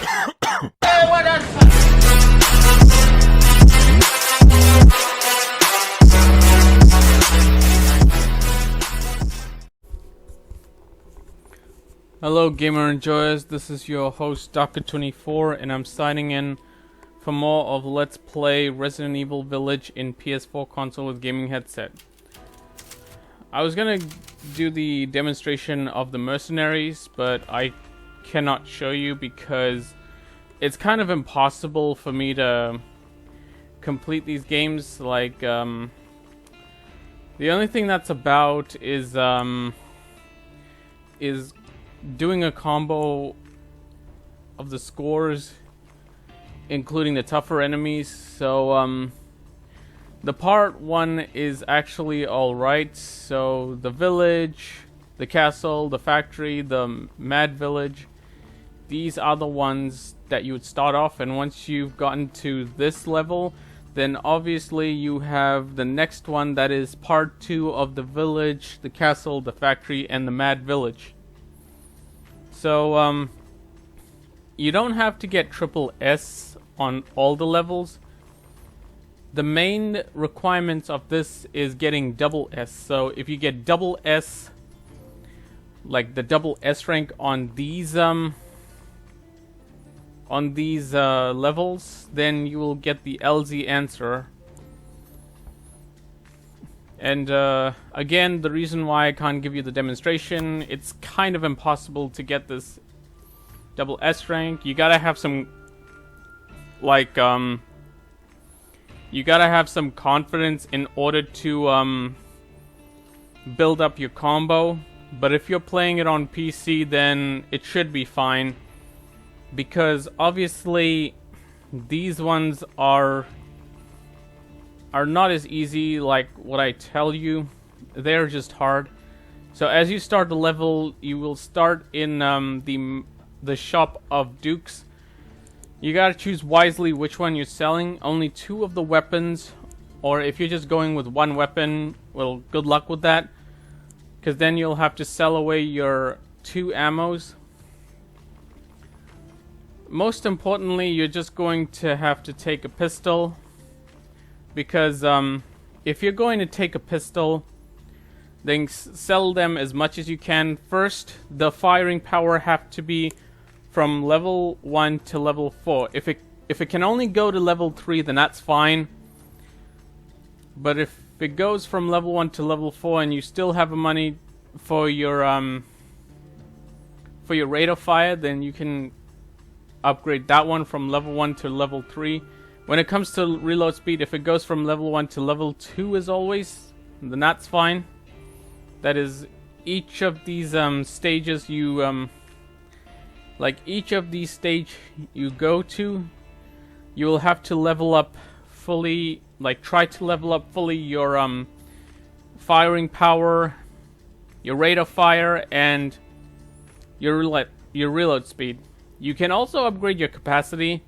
Hello gamer enjoyers, this is your host Dr24 and I'm signing in for more of Let's Play Resident Evil Village in PS4 console with gaming headset. I was gonna do the demonstration of the Mercenaries, but I cannot show you because it's kind of impossible for me to complete these games. Like, the only thing that's about is doing a combo of the scores, including the tougher enemies. So the part 1 is actually alright. So the village, the castle, the factory, the mad village, these are the ones that you would start off, and once you've gotten to this level, then obviously you have the next one, that is part 2 of the village, the castle, the factory, and the mad village. So, you don't have to get triple S on all the levels. The main requirements of this is getting double S. So, if you get double S, like the double S rank on these levels, then you will get the LZ answer. And again, the reason why I can't give you the demonstration, it's kind of impossible to get this double S rank. You gotta have some, like, you gotta have some confidence in order to build up your combo. But if you're playing it on PC, then it should be fine, because obviously these ones are not as easy like what I tell you. They're just hard. So as you start the level, you will start in the shop of Dukes. You gotta choose wisely which one you're selling. Only 2 of the weapons, or if you're just going with 1 weapon, well, good luck with that, because then you'll have to sell away your 2 ammos. Most importantly, you're just going to have to take a pistol, because if you're going to take a pistol, then sell them as much as you can. First, the firing power have to be from level 1 to level 4. If it can only go to level 3, then that's fine. But if it goes from level 1 to level 4 and you still have money for your rate of fire, then you can upgrade that one from level 1 to level 3. When it comes to reload speed, if it goes from level 1 to level 2 as always, then that's fine. That is, each of these stages you like each of these stage you go to, you will have to level up fully, like try to level up fully your firing power, your rate of fire, and your reload speed. You can also upgrade your capacity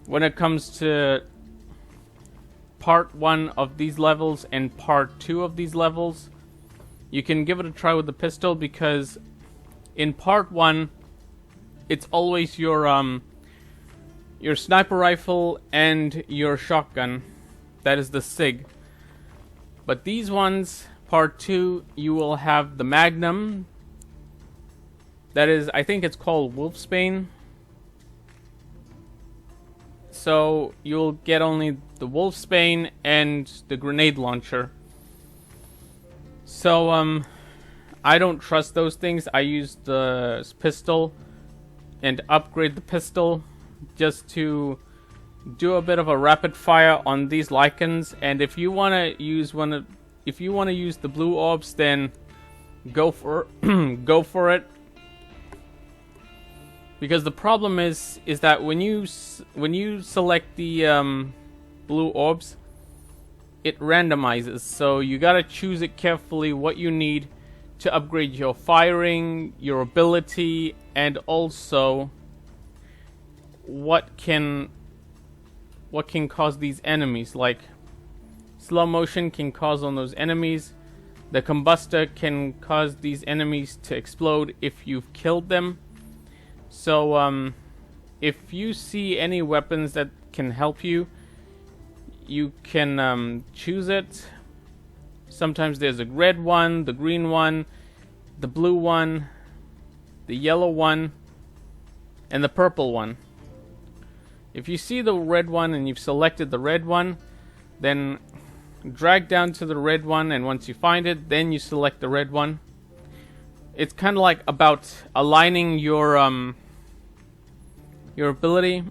when it comes to part 1 of these levels and part 2 of these levels. You can give it a try with the pistol, because in part 1 it's always your sniper rifle and your shotgun, that is the SIG. But these ones, part 2, you will have the Magnum, that is, I think it's called Wolfsbane. So you'll get only the Wolfsbane and the grenade launcher. So I don't trust those things. I use the pistol and upgrade the pistol just to do a bit of a rapid fire on these Lycans. And if you want to use the blue orbs, then go for it. Because the problem is that when you select the blue orbs, it randomizes. So you gotta choose it carefully what you need to upgrade your firing, your ability, and also what can cause these enemies. Like slow motion can cause on those enemies. The combustor can cause these enemies to explode if you've killed them. So if you see any weapons that can help you, you can choose it. Sometimes there's a red one, the green one, the blue one, the yellow one, and the purple one. If you see the red one and you've selected the red one, then drag down to the red one, and once you find it, then you select the red one. It's kind of like about aligning your ability.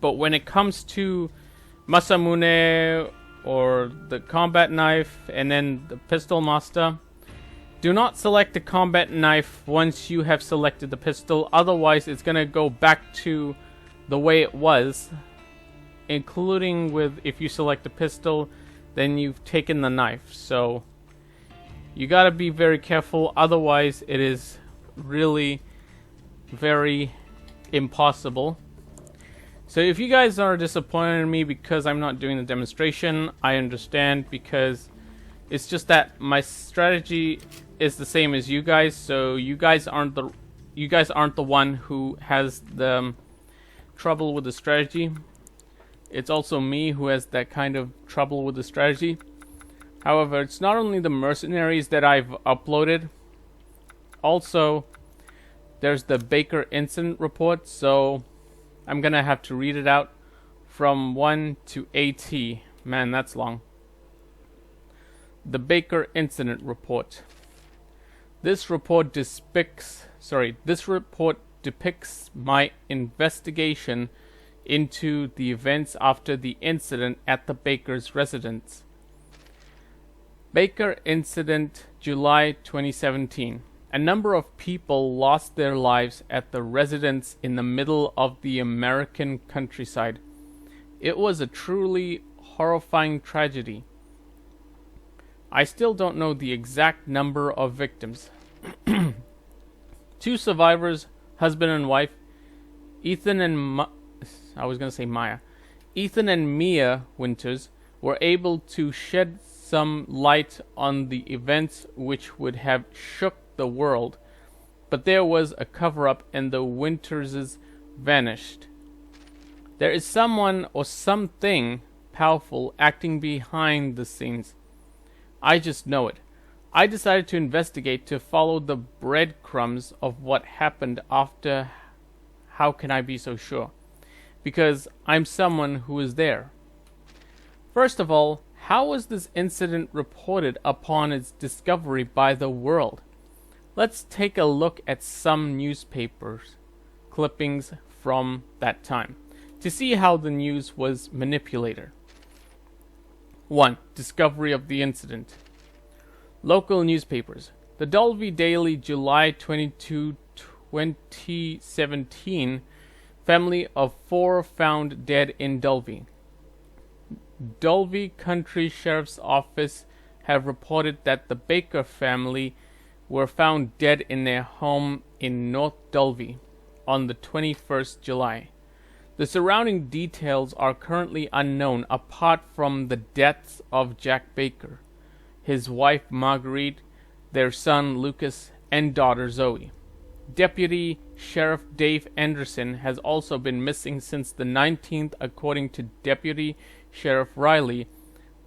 But when it comes to Masamune or the combat knife and then the pistol master, do not select the combat knife once you have selected the pistol, otherwise it's gonna go back to the way it was, including with if you select the pistol, then you've taken the knife. So you gotta be very careful, otherwise it is really very impossible. So if you guys are disappointed in me because I'm not doing the demonstration, I understand, because it's just that my strategy is the same as you guys, so you guys aren't the one who has the trouble with the strategy. It's also me who has that kind of trouble with the strategy. However, it's not only the Mercenaries that I've uploaded. Also, there's the Baker incident report, so I'm gonna have to read it out from 1 to 80. Man, that's long. The Baker incident report. This report depicts my investigation into the events after the incident at the Baker's residence. Baker incident, July 2017. A number of people lost their lives at the residence in the middle of the American countryside. It was a truly horrifying tragedy. I still don't know the exact number of victims. 2 survivors, husband and wife, Ethan and Mia Winters, were able to shed some light on the events which would have shook the world, but there was a cover-up and the Winterses vanished. There is someone or something powerful acting behind the scenes. I just know it. I decided to investigate to follow the breadcrumbs of what happened after. How can I be so sure? Because I'm someone who was there. First of all, how was this incident reported upon its discovery by the world? Let's take a look at some newspapers clippings from that time to see how the news was manipulated. 1. Discovery of the incident. Local newspapers. The Dalby Daily, July 22, 2017. Family of 4 found dead in Dalby. Dalby Country Sheriff's Office have reported that the Baker family were found dead in their home in North Dalby on the 21st July. The surrounding details are currently unknown apart from the deaths of Jack Baker, his wife Marguerite, their son Lucas, and daughter Zoe. Deputy Sheriff Dave Anderson has also been missing since the 19th, according to Deputy Sheriff Riley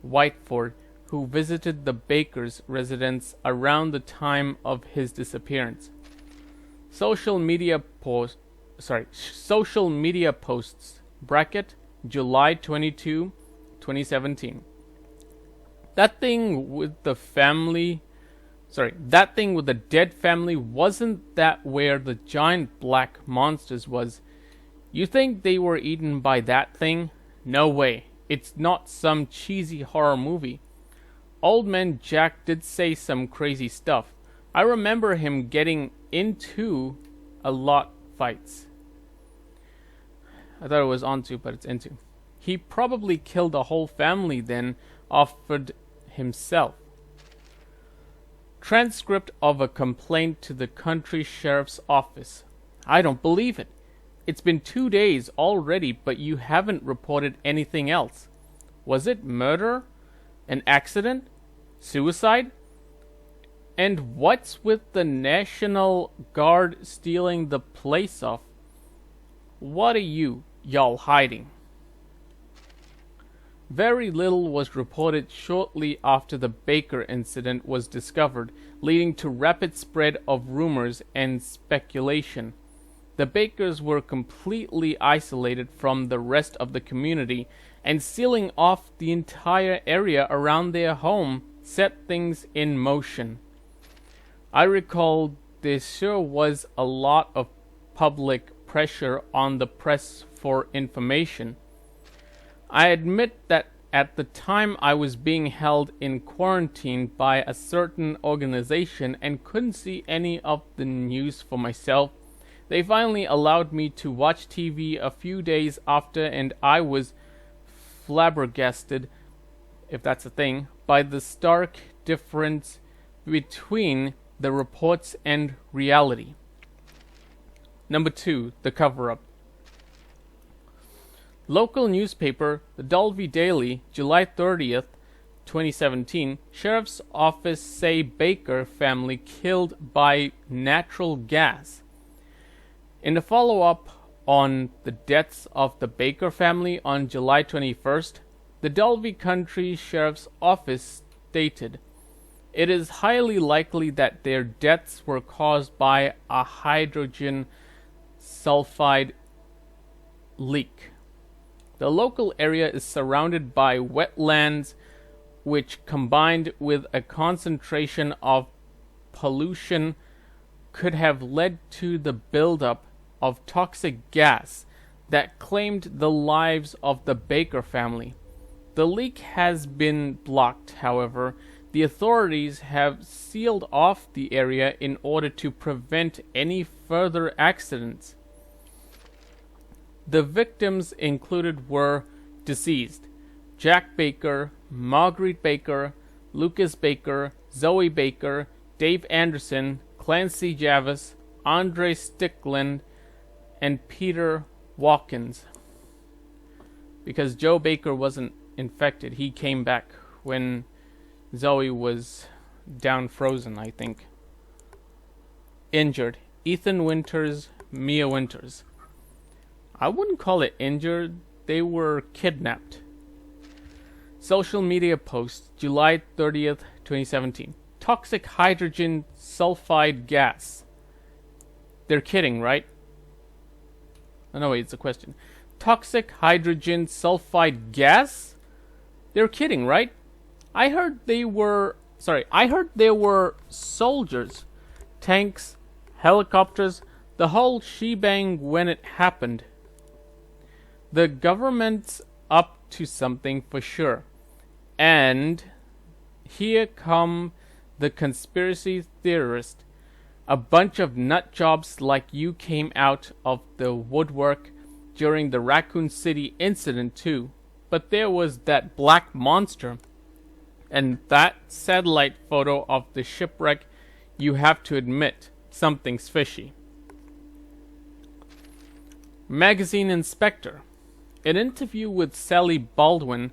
Whiteford, who visited the Baker's residence around the time of his disappearance. Social media posts, bracket, July 22, 2017. That thing with the dead family, wasn't that where the giant black monsters was? You think they were eaten by that thing? No way. It's not some cheesy horror movie. Old man Jack did say some crazy stuff. I remember him getting into a lot fights. I thought it was onto, but it's into. He probably killed a whole family then, offered himself. Transcript of a complaint to the country sheriff's office. I don't believe it. It's been 2 days already, but you haven't reported anything else. Was it murder? An accident? Suicide? And what's with the National Guard stealing the place off? What are y'all hiding? Very little was reported shortly after the Baker incident was discovered, leading to rapid spread of rumors and speculation. The Bakers were completely isolated from the rest of the community, and sealing off the entire area around their home set things in motion. I recall there sure was a lot of public pressure on the press for information. I admit that at the time I was being held in quarantine by a certain organization and couldn't see any of the news for myself. They finally allowed me to watch TV a few days after, and I was flabbergasted, if that's a thing, by the stark difference between the reports and reality. Number 2, the cover-up. Local newspaper, the Dalby Daily, July 30th, 2017, Sheriff's Office say Baker family killed by natural gas. In the follow-up on the deaths of the Baker family on July 21st, the Dalby County Sheriff's Office stated, "It is highly likely that their deaths were caused by a hydrogen sulfide leak. The local area is surrounded by wetlands, which combined with a concentration of pollution could have led to the buildup of toxic gas that claimed the lives of the Baker family. The leak has been blocked, however. The authorities have sealed off the area in order to prevent any further accidents." The victims included were deceased Jack Baker, Marguerite Baker, Lucas Baker, Zoe Baker, Dave Anderson, Clancy Javis, Andre Stickland, and Peter Watkins. Because Joe Baker wasn't infected, he came back when Zoe was down frozen, I think. Injured: Ethan Winters, Mia Winters. I wouldn't call it injured, they were kidnapped. Social media post, July 30th, 2017. Toxic hydrogen sulfide gas. They're kidding, right? Oh, no, wait, it's a question. Toxic hydrogen sulfide gas? They're kidding, right? I heard there were soldiers, tanks, helicopters, the whole shebang when it happened. The government's up to something for sure. And here come the conspiracy theorists. A bunch of nut jobs like you came out of the woodwork during the Raccoon City incident too. But there was that black monster. And that satellite photo of the shipwreck, you have to admit, something's fishy. Magazine Inspector. An interview with Sally Baldwin,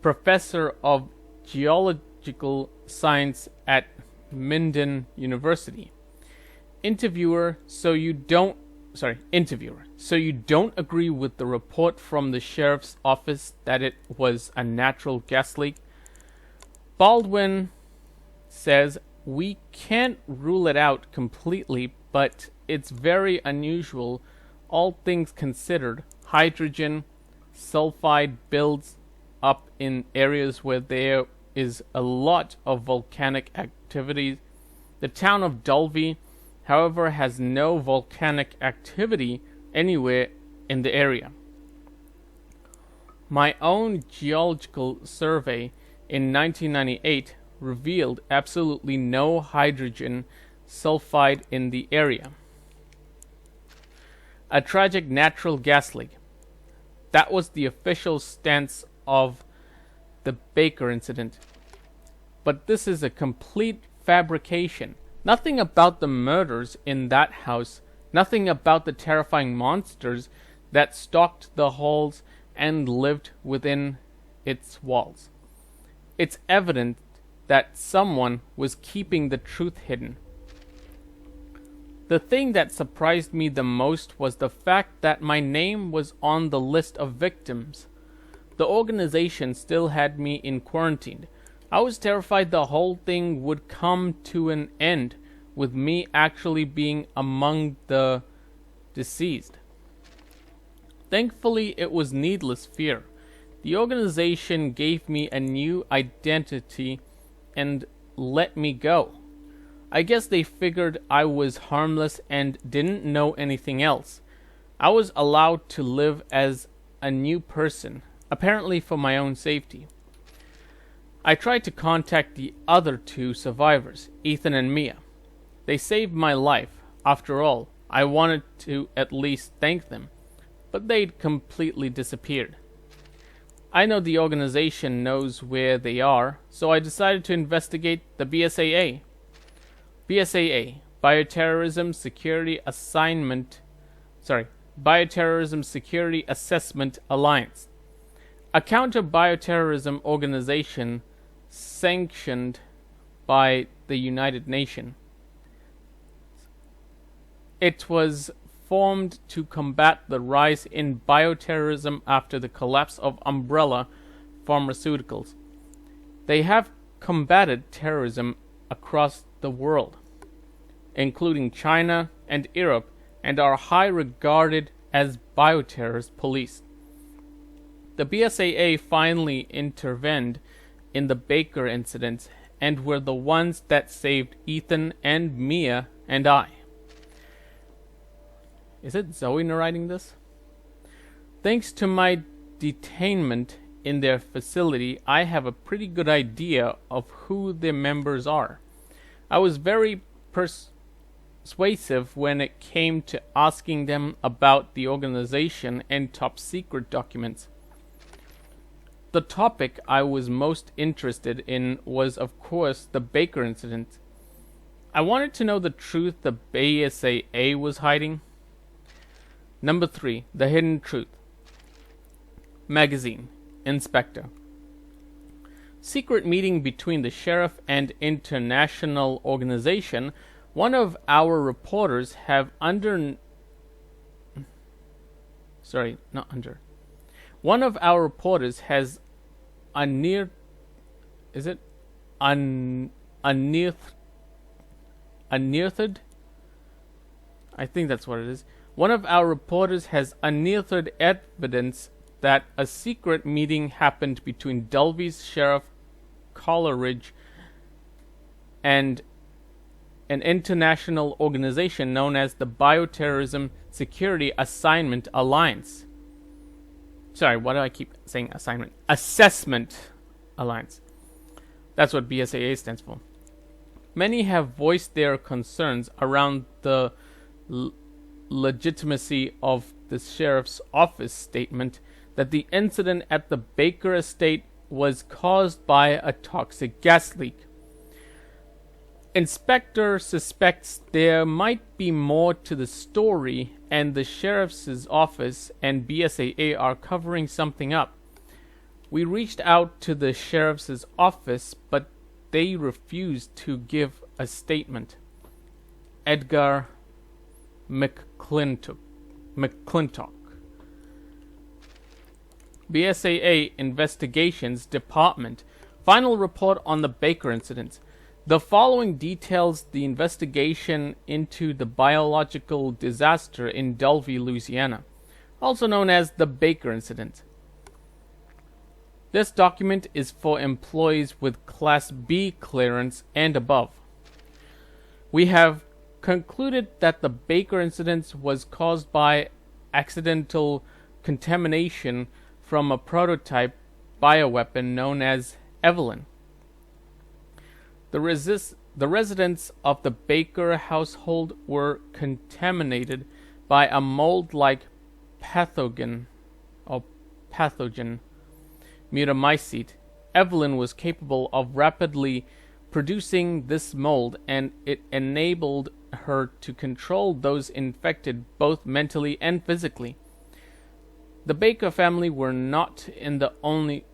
professor of geological science at Minden University. Interviewer, so you don't agree with the report from the sheriff's office that it was a natural gas leak? Baldwin says, "We can't rule it out completely, but it's very unusual, all things considered. Hydrogen sulfide builds up in areas where there is a lot of volcanic activity. The town of Dalby, however, has no volcanic activity anywhere in the area. My own geological survey in 1998 revealed absolutely no hydrogen sulfide in the area." A tragic natural gas leak. That was the official stance of the Baker incident. But this is a complete fabrication. Nothing about the murders in that house, nothing about the terrifying monsters that stalked the halls and lived within its walls. It's evident that someone was keeping the truth hidden. The thing that surprised me the most was the fact that my name was on the list of victims. The organization still had me in quarantine. I was terrified the whole thing would come to an end with me actually being among the deceased. Thankfully, it was needless fear. The organization gave me a new identity and let me go. I guess they figured I was harmless and didn't know anything else. I was allowed to live as a new person, apparently for my own safety. I tried to contact the other two survivors, Ethan and Mia. They saved my life. After all, I wanted to at least thank them, but they'd completely disappeared. I know the organization knows where they are, so I decided to investigate the BSAA. BSAA, Bioterrorism Security Assessment Alliance, a counter-bioterrorism organization sanctioned by the United Nations. It was formed to combat the rise in bioterrorism after the collapse of Umbrella Pharmaceuticals. They have combated terrorism across the world, including China and Europe, and are high regarded as bioterrorist police. The BSAA finally intervened in the Baker incident and were the ones that saved Ethan and Mia and I. Is it Zoe narrating this? Thanks to my detainment in their facility, I have a pretty good idea of who their members are. I was very persuasive when it came to asking them about the organization and top secret documents. The topic I was most interested in was, of course, the Baker incident. I wanted to know the truth the BSAA was hiding. Number 3, The Hidden Truth. Magazine, Inspector. Secret meeting between the sheriff and international organization. One of our reporters have One of our reporters has unearthed I think that's what it is. One of our reporters has unearthed evidence that a secret meeting happened between Dulvey's Sheriff Coleridge and an international organization known as the Bioterrorism Security Assignment Alliance. Sorry, why do I keep saying assignment? Assessment Alliance. That's what BSAA stands for. Many have voiced their concerns around the legitimacy of the sheriff's office statement that the incident at the Baker estate was caused by a toxic gas leak. Inspector suspects there might be more to the story, and the sheriff's office and BSAA are covering something up. We reached out to the sheriff's office, but they refused to give a statement. Edgar McClintock. BSAA Investigations Department. Final report on the Baker incident. The following details the investigation into the biological disaster in Dulvey, Louisiana, also known as the Baker incident. This document is for employees with Class B clearance and above. We have concluded that the Baker incident was caused by accidental contamination from a prototype bioweapon known as Evelyn. The residents of the Baker household were contaminated by a mold-like pathogen, mutamycete. Evelyn was capable of rapidly producing this mold, and it enabled her to control those infected both mentally and physically. The Baker family were not the only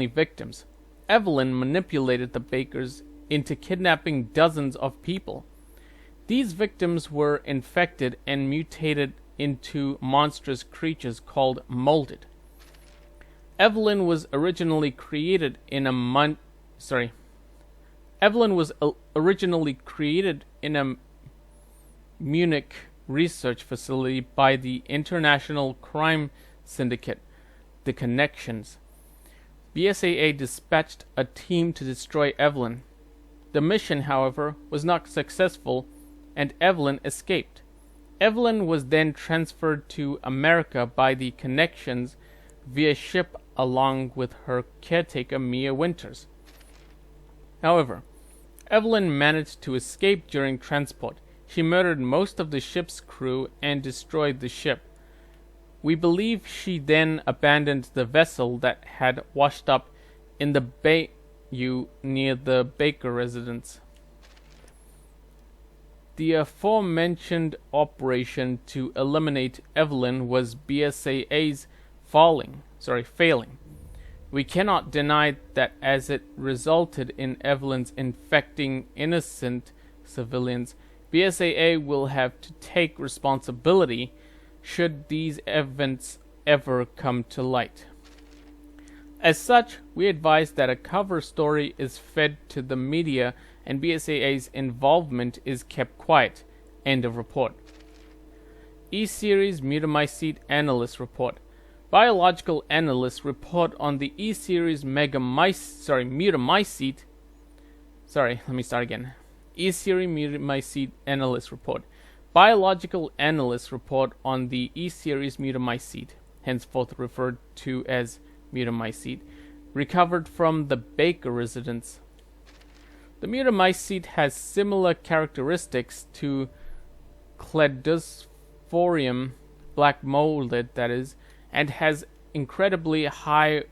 victims. Evelyn manipulated the Bakers into kidnapping dozens of people. These victims were infected and mutated into monstrous creatures called molded. Evelyn was originally created in a Munich research facility by the international crime syndicate, the Connections. BSAA dispatched a team to destroy Evelyn. The mission, however, was not successful, and Evelyn escaped. Evelyn was then transferred to America by the Connections via ship along with her caretaker Mia Winters. However, Evelyn managed to escape during transport. She murdered most of the ship's crew and destroyed the ship. We believe she then abandoned the vessel that had washed up in the bayou near the Baker residence. The aforementioned operation to eliminate Evelyn was BSAA's failing. We cannot deny that as it resulted in Evelyn's infecting innocent civilians, BSAA will have to take responsibility should these events ever come to light. As such, we advise that a cover story is fed to the media and BSAA's involvement is kept quiet. End of report. E-Series Mutamycete Analyst Report. Biological analysts report on the E-Series Mutamycete. E-Series Mutamycete Analyst Report. Biological analysts report on the E-Series Mutamycete, henceforth referred to as Mutamycete, recovered from the Baker residence. The Mutamycete has similar characteristics to Cladosporium black molded, that is, and has incredibly high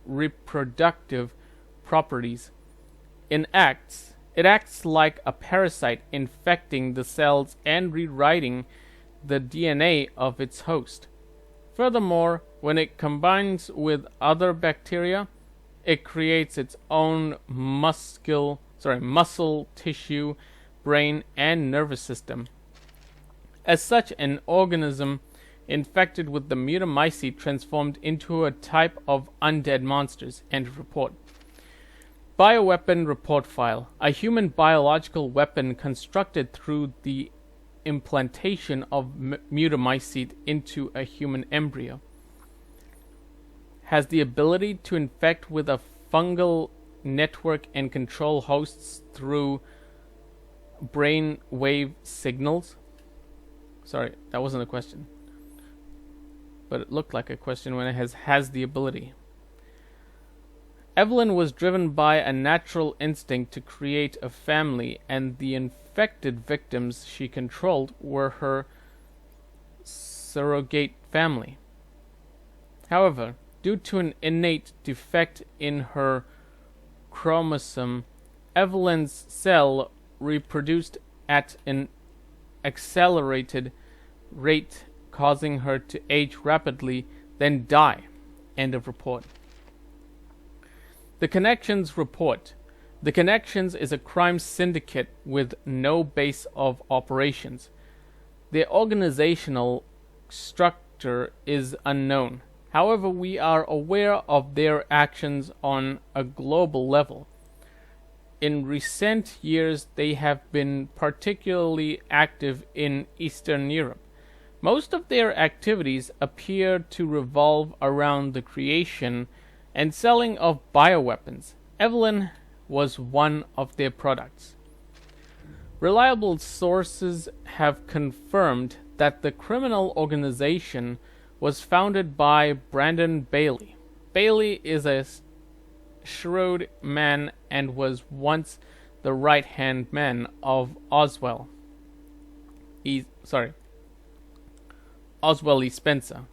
reproductive properties. It acts like a parasite, infecting the cells and rewriting the DNA of its host. Furthermore, when it combines with other bacteria, it creates its own muscle tissue, brain, and nervous system. As such, an organism infected with the Mutamycete transformed into a type of undead monsters. End of report. Bioweapon report file. A human biological weapon constructed through the implantation of Mutamycete into a human embryo has the ability to infect with a fungal network and control hosts through brain wave signals. Sorry, that wasn't a question, but it looked like a question when it has the ability. Evelyn was driven by a natural instinct to create a family, and the infected victims she controlled were her surrogate family. However, due to an innate defect in her chromosome, Evelyn's cell reproduced at an accelerated rate, causing her to age rapidly, then die. End of report. The Connections report. The Connections is a crime syndicate with no base of operations. Their organizational structure is unknown. However, we are aware of their actions on a global level. In recent years, they have been particularly active in Eastern Europe. Most of their activities appear to revolve around the creation and selling of bioweapons. Evelyn was one of their products. Reliable sources have confirmed that the criminal organization was founded by Brandon Bailey. Bailey is a shrewd man and was once the right-hand man of Oswell E. Spencer,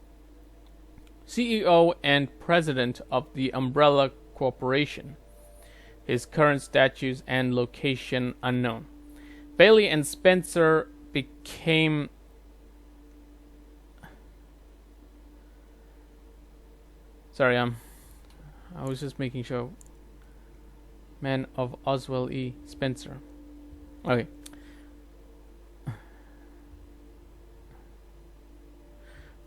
CEO and president of the Umbrella Corporation. His current status and location unknown. Bailey and Spencer became I was just making sure. Man of Oswell E. Spencer. Okay.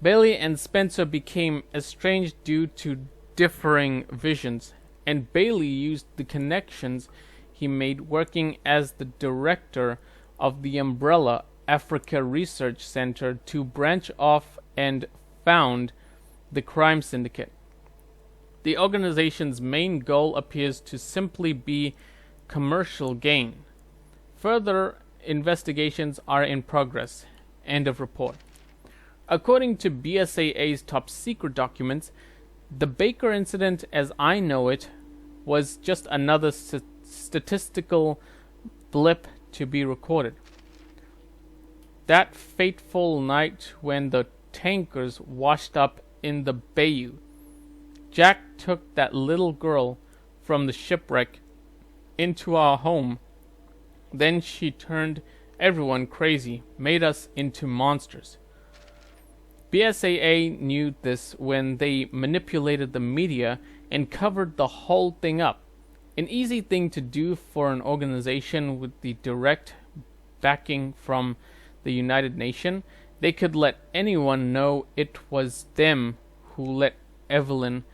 Bailey and Spencer became estranged due to differing visions, and Bailey used the connections he made working as the director of the Umbrella Africa Research Center to branch off and found the crime syndicate. The organization's main goal appears to simply be commercial gain. Further investigations are in progress. End of report. According to BSAA's top secret documents, the Baker incident, as I know it, was just another statistical blip to be recorded. That fateful night when the tankers washed up in the bayou, Jack took that little girl from the shipwreck into our home. Then she turned everyone crazy, made us into monsters. BSAA knew this when they manipulated the media and covered the whole thing up. An easy thing to do for an organization with the direct backing from the United Nations. They could let anyone know it was them who let Evelyn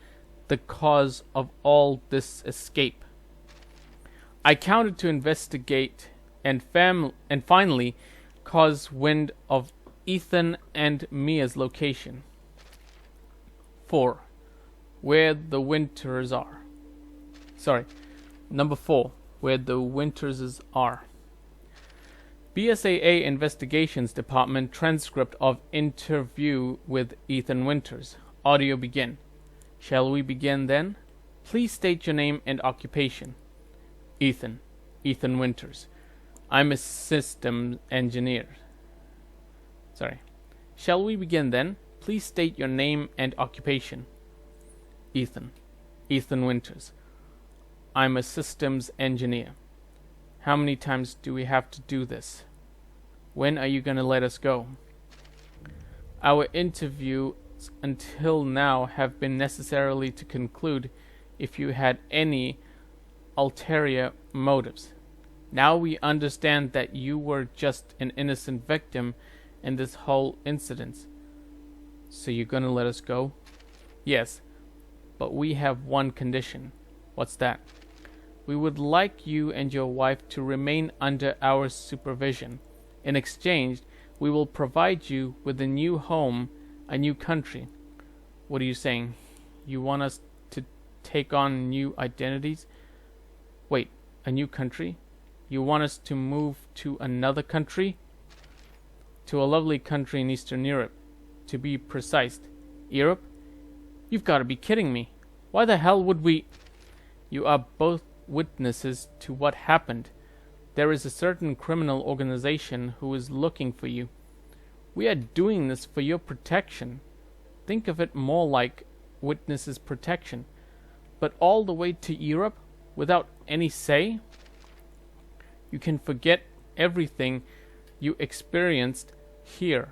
the cause of all this escape. I counted to investigate and finally cause wind of Ethan and Mia's location. 4. Where the Winters are. Number 4. Where the Winters are. BSAA Investigations Department transcript of interview with Ethan Winters. Audio begin. Shall we begin then? Please state your name and occupation. Ethan Winters. I'm a systems engineer. Shall we begin then? Please state your name and occupation. Ethan Winters. I'm a systems engineer. How many times do we have to do this? When are you going to let us go? Our interviews until now have been necessarily to conclude if you had any ulterior motives. Now we understand that you were just an innocent victim in this whole incident. So you're gonna let us go? Yes, but we have one condition. What's that? We would like you and your wife to remain under our supervision. In exchange, we will provide you with a new home, a new country. What are you saying? You want us to take on new identities? Wait, a new country? You want us to move to another country? To a lovely country in Eastern Europe. To be precise. Europe? You've got to be kidding me. Why the hell would we... You are both witnesses to what happened. There is a certain criminal organization who is looking for you. We are doing this for your protection. Think of it more like witnesses' protection. But all the way to Europe without any say? You can forget everything you experienced here.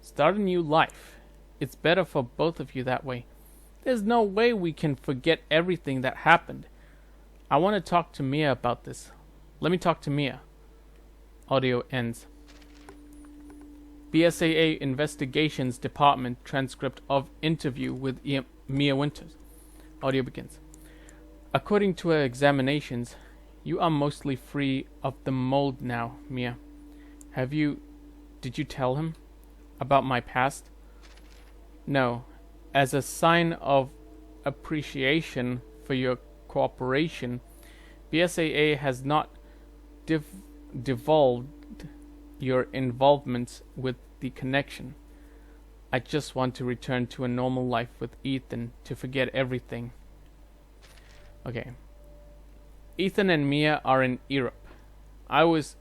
Start a new life. It's better for both of you that way. There's no way we can forget everything that happened. I want to talk to Mia about this. Let me talk to Mia. Audio ends. BSAA Investigations Department transcript of interview with Mia Winters. Audio begins. According to our examinations, you are mostly free of the mold now, Mia. Did you tell him about my past? No. As a sign of appreciation for your cooperation, BSAA has not divulged your involvement with the connection. I just want to return to a normal life with Ethan, to forget everything. Okay. Ethan and Mia are in Europe. I was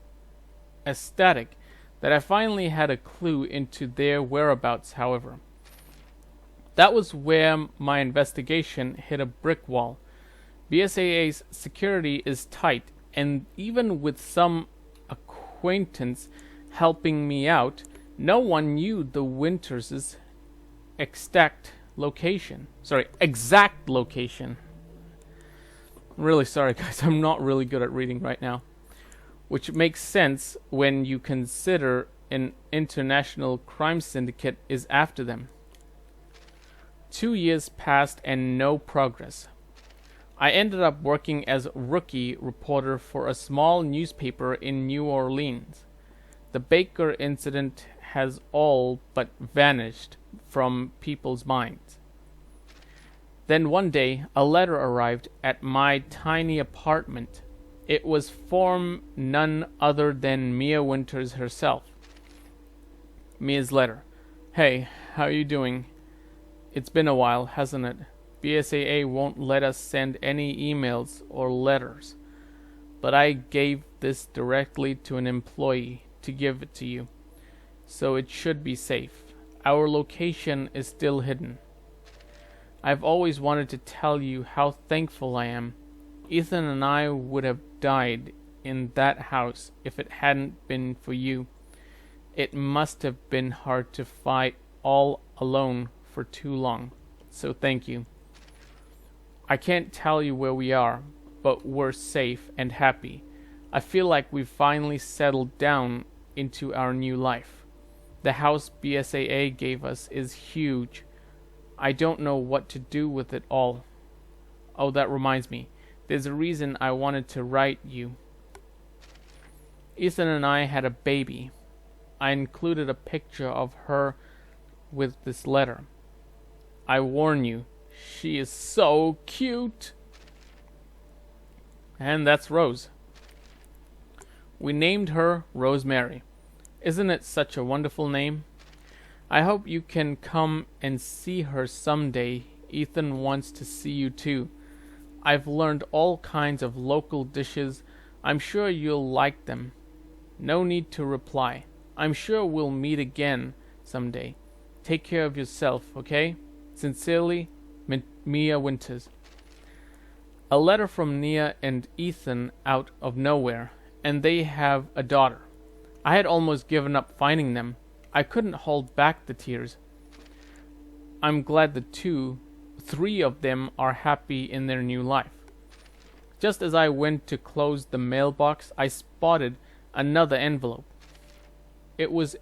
ecstatic that I finally had a clue into their whereabouts, however. That was where my investigation hit a brick wall. BSAA's security is tight, and even with some acquaintance helping me out, no one knew the Winters' exact location. I'm really sorry, guys. I'm not really good at reading right now. Which makes sense when you consider an international crime syndicate is after them. 2 years passed and no progress. I ended up working as rookie reporter for a small newspaper in New Orleans. The Baker incident has all but vanished from people's minds. Then one day, a letter arrived at my tiny apartment. It was from none other than Mia Winters herself. Mia's letter. Hey, how you doing? It's been a while, hasn't it? BSAA won't let us send any emails or letters, but I gave this directly to an employee to give it to you, so it should be safe. Our location is still hidden. I've always wanted to tell you how thankful I am. Ethan and I would have died in that house if it hadn't been for you. It must have been hard to fight all alone for too long, so thank you. I can't tell you where we are, but we're safe and happy. I feel like we've finally settled down into our new life. The house BSAA gave us is huge. I don't know what to do with it all. Oh, that reminds me. There's a reason I wanted to write you. Ethan and I had a baby. I included a picture of her with this letter. I warn you, she is so cute. And that's Rose. We named her Rosemary. Isn't it such a wonderful name? I hope you can come and see her someday. Ethan wants to see you too. I've learned all kinds of local dishes. I'm sure you'll like them. No need to reply. I'm sure we'll meet again someday. Take care of yourself, okay? Sincerely, Mia Winters. A letter from Nia and Ethan out of nowhere, and they have a daughter. I had almost given up finding them. I couldn't hold back the tears. I'm glad the three of them are happy in their new life. Just as I went to close the mailbox, I spotted another envelope. It was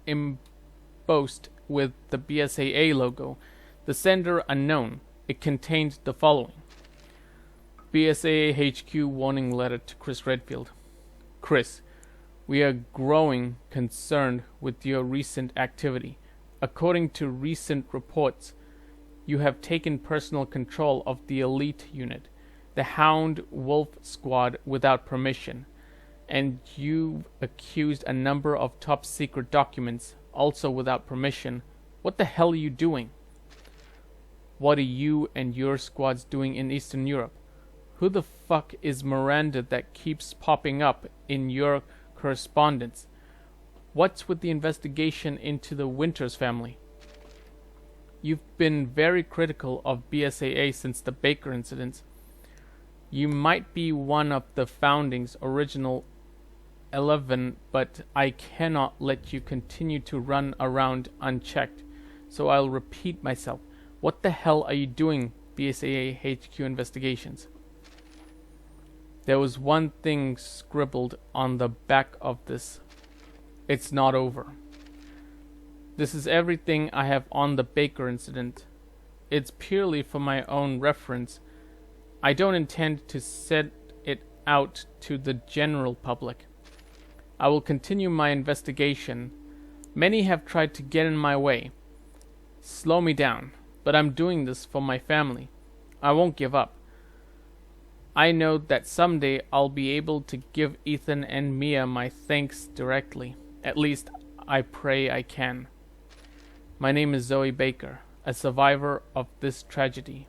embossed with the BSAA logo, the sender unknown. It contained the following. BSAA HQ warning letter to Chris Redfield. Chris, we are growing concerned with your recent activity. According to recent reports, you have taken personal control of the elite unit, the Hound Wolf Squad, without permission, and you've accused a number of top secret documents, also without permission. What the hell are you doing? What are you and your squads doing in Eastern Europe? Who the fuck is Miranda that keeps popping up in your correspondence? What's with the investigation into the Winters family? You've been very critical of BSAA since the Baker incidents. You might be one of the founding's original 11, but I cannot let you continue to run around unchecked. So I'll repeat myself. What the hell are you doing, BSAA HQ investigations? There was one thing scribbled on the back of this. It's not over. This is everything I have on the Baker incident. It's purely for my own reference. I don't intend to set it out to the general public. I will continue my investigation. Many have tried to get in my way, slow me down, but I'm doing this for my family. I won't give up. I know that someday I'll be able to give Ethan and Mia my thanks directly. At least, I pray I can. My name is Zoe Baker, a survivor of this tragedy.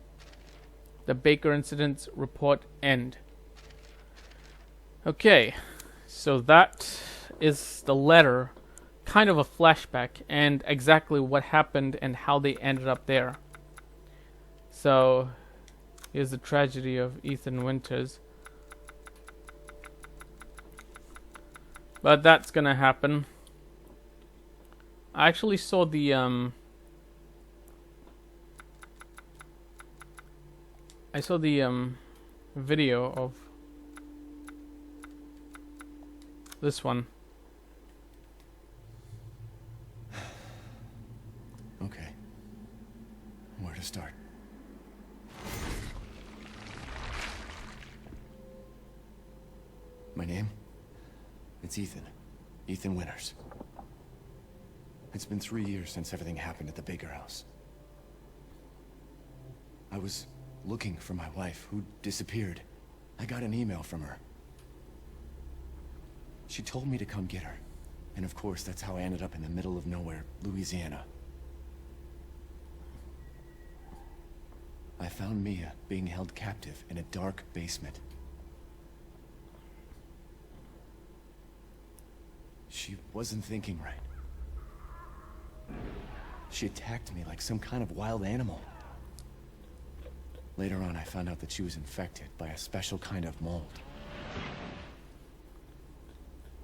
The Baker incidents report end. Okay, so that is the letter, kind of a flashback, and exactly what happened and how they ended up there. So, here's the tragedy of Ethan Winters. But that's gonna happen. I actually saw the video of this one. Okay. Where to start? My name? It's Ethan. Ethan Winters. It's been 3 years since everything happened at the Baker house. I was looking for my wife, who disappeared. I got an email from her. She told me to come get her. And of course, that's how I ended up in the middle of nowhere, Louisiana. I found Mia being held captive in a dark basement. She wasn't thinking right. She attacked me like some kind of wild animal. Later on, I found out that she was infected by a special kind of mold.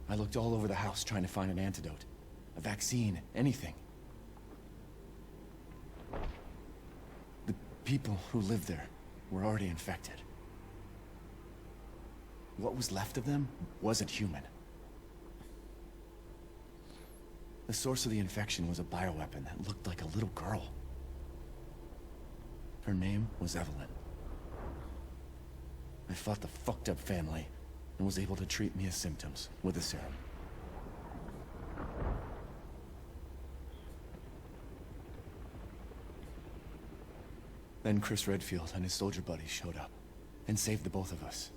I looked all over the house trying to find an antidote, a vaccine, anything. The people who lived there were already infected. What was left of them wasn't human. The source of the infection was a bioweapon that looked like a little girl. Her name was Evelyn. I fought the fucked up family and was able to treat Mia's symptoms with a serum. Then Chris Redfield and his soldier buddies showed up and saved the both of us.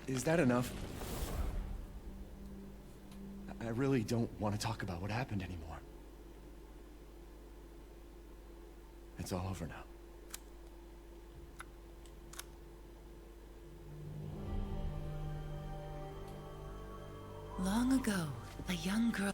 Is that enough? I really don't want to talk about what happened anymore. It's all over now. Long ago, a young girl...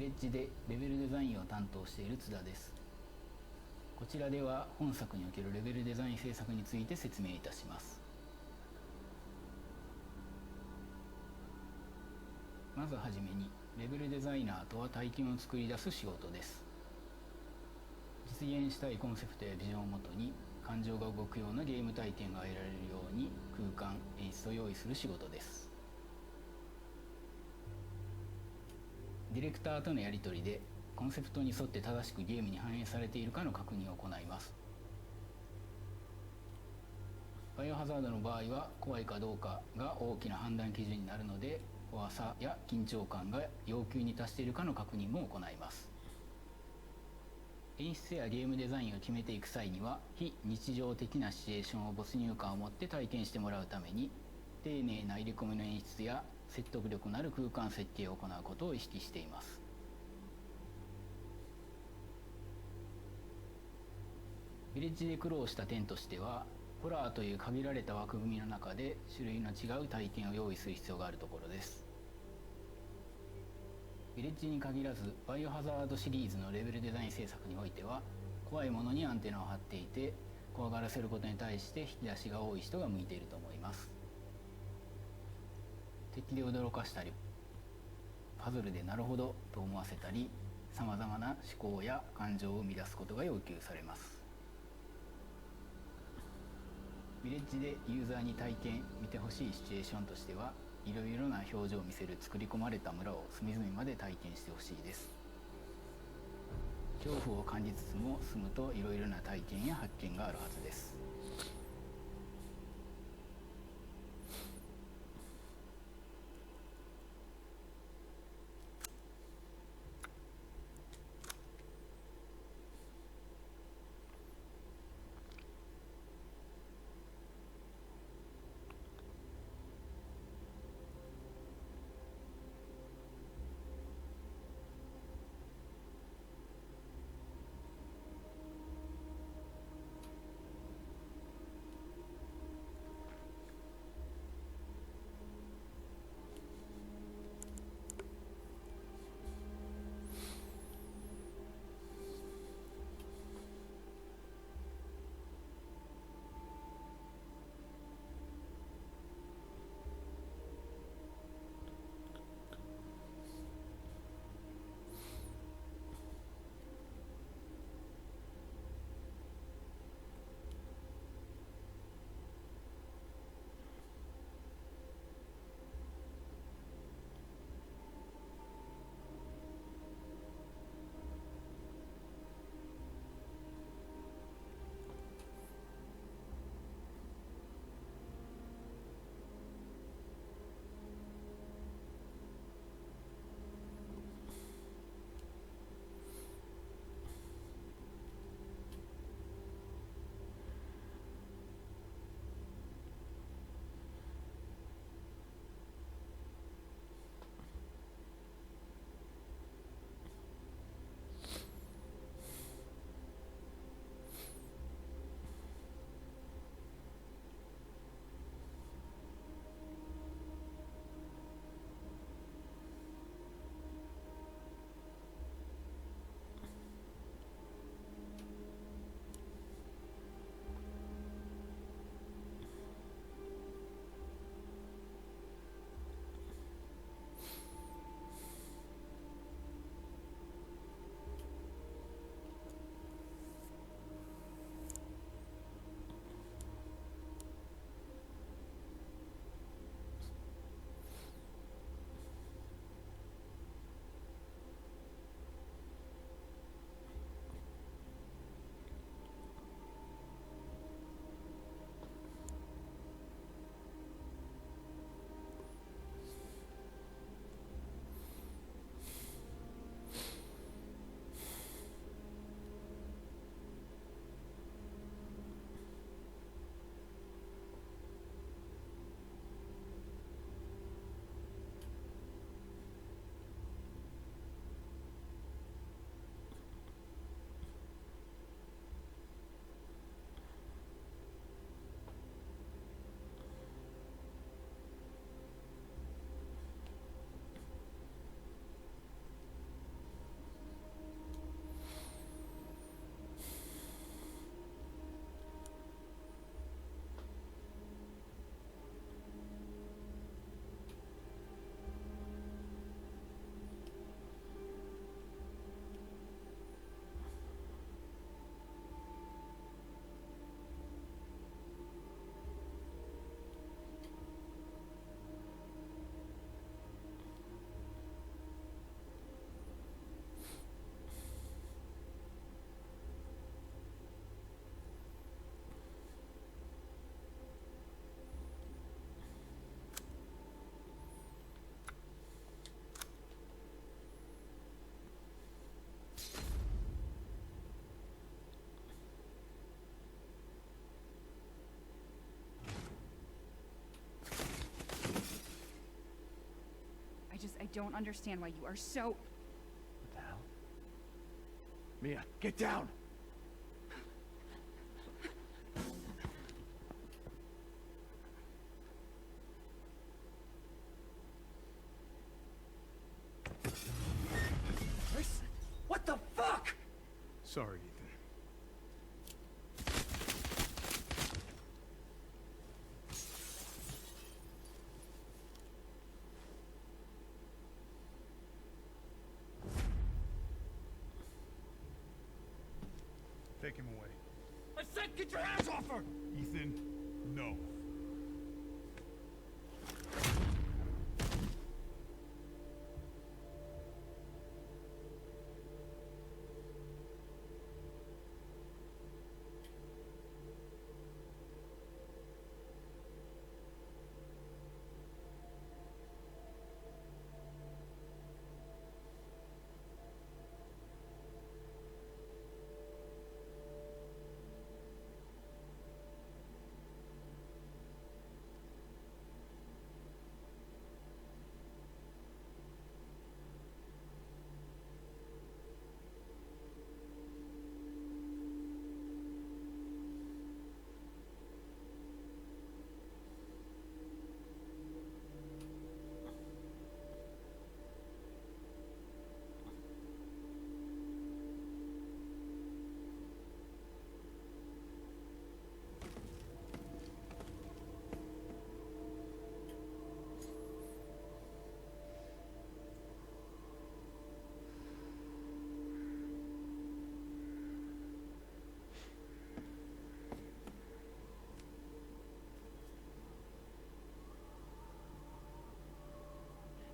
レッジでレベルデザインを担当している津田です。こちらでは本作におけるレベルデザイン制作について説明いたします。まずはじめに、レベルデザイナーとは体験を作り出す仕事です。実現したいコンセプトやビジョンをもとに感情が動くようなゲーム体験が得られるように空間・演出を用意する仕事です。ディレクターとのやり取りでコンセプトに沿って正しくゲームに反映されているかの確認を行います。バイオハザードの場合は怖いかどうかが大きな判断基準になるので、怖さや緊張感が要求に達しているかの確認も行います。演出やゲームデザインを決めていく際には、非日常的なシチュエーションを没入感を持って体験してもらうために、丁寧な入れ込みの演出や説得力のある空間設計を行うことを意識しています。ヴィレッジで苦労した点としては、ホラーという限られた枠組みの中で種類の違う体験を用意する必要があるところです。ヴィレッジに限らずバイオハザードシリーズのレベルデザイン制作においては、怖いものにアンテナを張っていて怖がらせることに対して引き出しが多い人が向いていると思います。敵で驚かしたり、パズルでなるほどと思わせたり、さまざまな思考や感情を生み出すことが要求されます。ヴィレッジでユーザーに体験見てほしいシチュエーションとしては、いろいろな表情を見せる作り込まれた村を隅々まで体験してほしいです。恐怖を感じつつも住むといろいろな体験や発見があるはずです。don't understand why you are so... What the hell? Mia, get down! What the fuck? Sorry, Ethan. Take him away. I said get your hands off her! Ethan, no.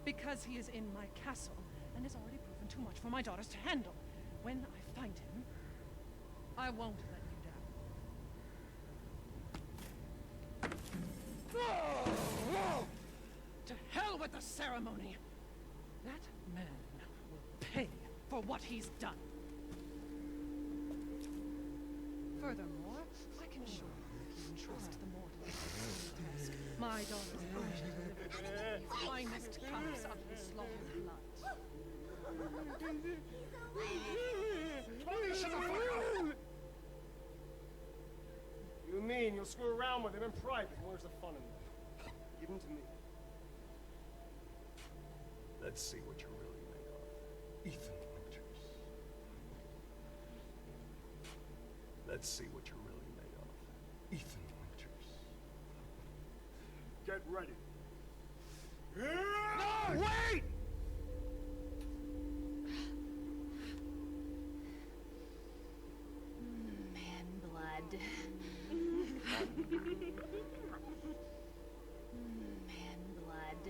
Because he is in my castle and has already proven too much for my daughters to handle. When I find him, I won't let you down. To hell with the ceremony! That man will pay for what he's done. Furthermore, I can assure you he can trust the mortals task. My daughters are to deliver the finest cups of the slaughtered blood. You mean you'll screw around with him in private? Where's the fun in that? Give him to me. Let's see what you're really made of. Ethan Winters. Let's see what you're really made of. Ethan Winters. Get ready. No, wait! Man blood. Man blood.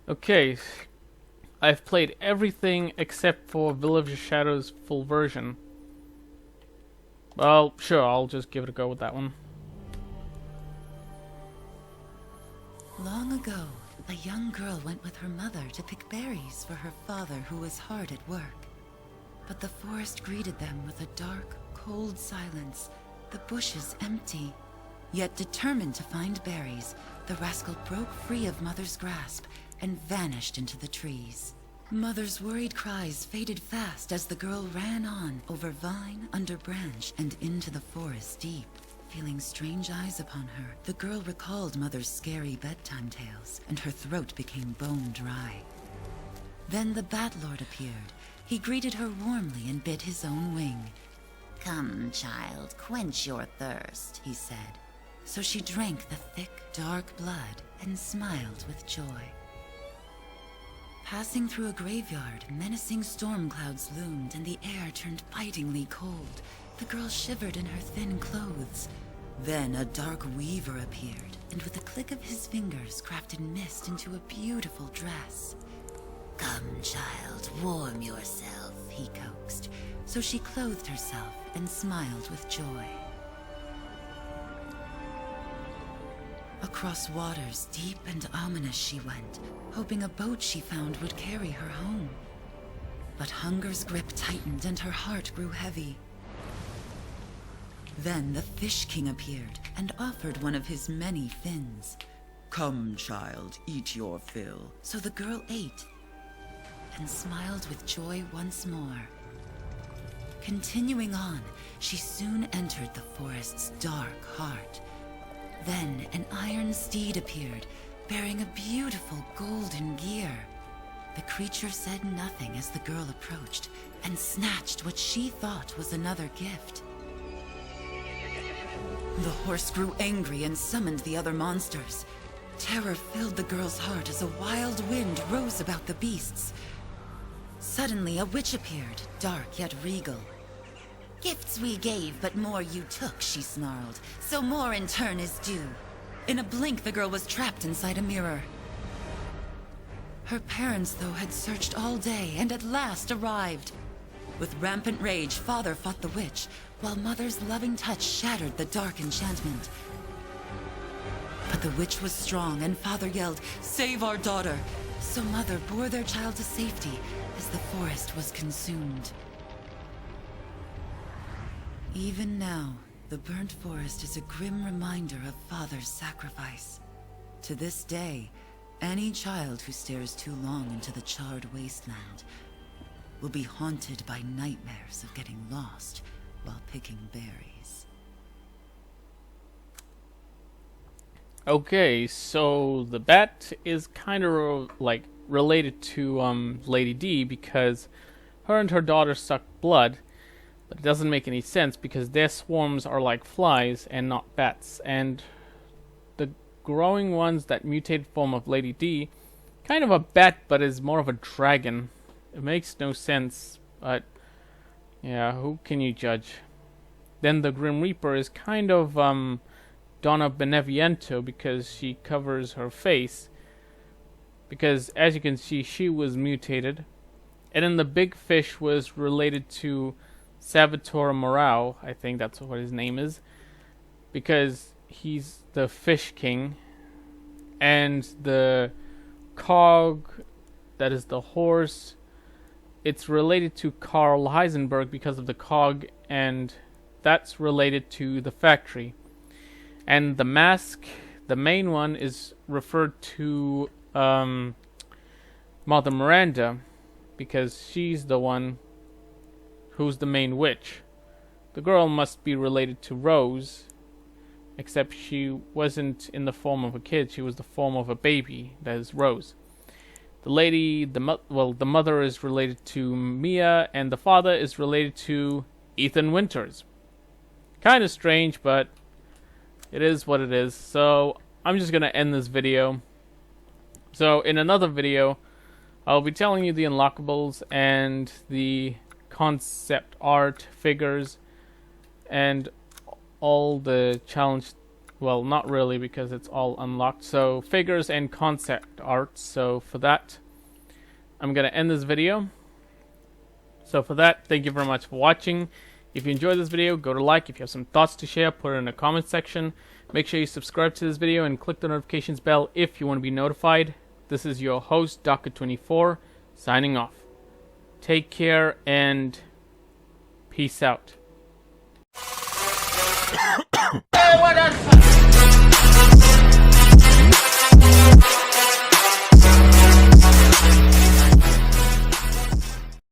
Okay, I've played everything except for Village of Shadows full version. Well, sure, I'll just give it a go with that one. Long ago, a young girl went with her mother to pick berries for her father who was hard at work. But the forest greeted them with a dark, cold silence, the bushes empty. Yet determined to find berries, the rascal broke free of Mother's grasp and vanished into the trees. Mother's worried cries faded fast as the girl ran on, over vine, under branch, and into the forest deep. Feeling strange eyes upon her, the girl recalled Mother's scary bedtime tales, and her throat became bone dry. Then the Bat Lord appeared. He greeted her warmly and bit his own wing. "Come, child, quench your thirst," he said. So she drank the thick, dark blood and smiled with joy. Passing through a graveyard, menacing storm clouds loomed and the air turned bitingly cold. The girl shivered in her thin clothes. Then a dark weaver appeared, and with a click of his fingers crafted mist into a beautiful dress. "Come, child, warm yourself," he coaxed. So she clothed herself and smiled with joy. Across waters deep and ominous she went, hoping a boat she found would carry her home. But hunger's grip tightened and her heart grew heavy. Then the Fish King appeared and offered one of his many fins. "Come, child, eat your fill." So the girl ate and smiled with joy once more. Continuing on, she soon entered the forest's dark heart. Then an iron steed appeared, bearing a beautiful golden gear. The creature said nothing as the girl approached and snatched what she thought was another gift. The horse grew angry and summoned the other monsters. Terror filled the girl's heart as a wild wind rose about the beasts. Suddenly, a witch appeared, dark yet regal. "Gifts we gave, but more you took," she snarled, "so more in turn is due." In a blink, the girl was trapped inside a mirror. Her parents, though, had searched all day and at last arrived. With rampant rage, father fought the witch, while mother's loving touch shattered the dark enchantment. But the witch was strong, and father yelled, "Save our daughter!" So mother bore their child to safety as the forest was consumed. Even now, the burnt forest is a grim reminder of father's sacrifice. To this day, any child who stares too long into the charred wasteland will be haunted by nightmares of getting lost while picking berries. Okay, so the bat is kind of like related to Lady D because her and her daughter suck blood, but it doesn't make any sense because their swarms are like flies and not bats, and the growing ones that mutated form of Lady D, kind of a bat but is more of a dragon. It makes no sense, but yeah, who can you judge? Then the Grim Reaper is kind of Donna Beneviento because she covers her face, because as you can see she was mutated. And then the big fish was related to Salvatore Morao, I think that's what his name is, because he's the Fish King. And the cog, that is the horse, it's related to Karl Heisenberg because of the cog, and that's related to the factory. And the mask, the main one, is referred to Mother Miranda because she's the one who's the main witch. The girl must be related to Rose, except she wasn't in the form of a kid, she was the form of a baby, that is Rose. The lady, the mother is related to Mia, and the father is related to Ethan Winters. Kind of strange, but it is what it is. So I'm just going to end this video. So in another video, I'll be telling you the unlockables and the concept art figures and all the challenge. Well, not really because it's all unlocked. So figures and concept art. So for that, I'm going to end this video. So for that, thank you very much for watching. If you enjoyed this video, go to like. If you have some thoughts to share, put it in the comment section. Make sure you subscribe to this video and click the notifications bell if you want to be notified. This is your host, Daka24, signing off. Take care and peace out. Hey, what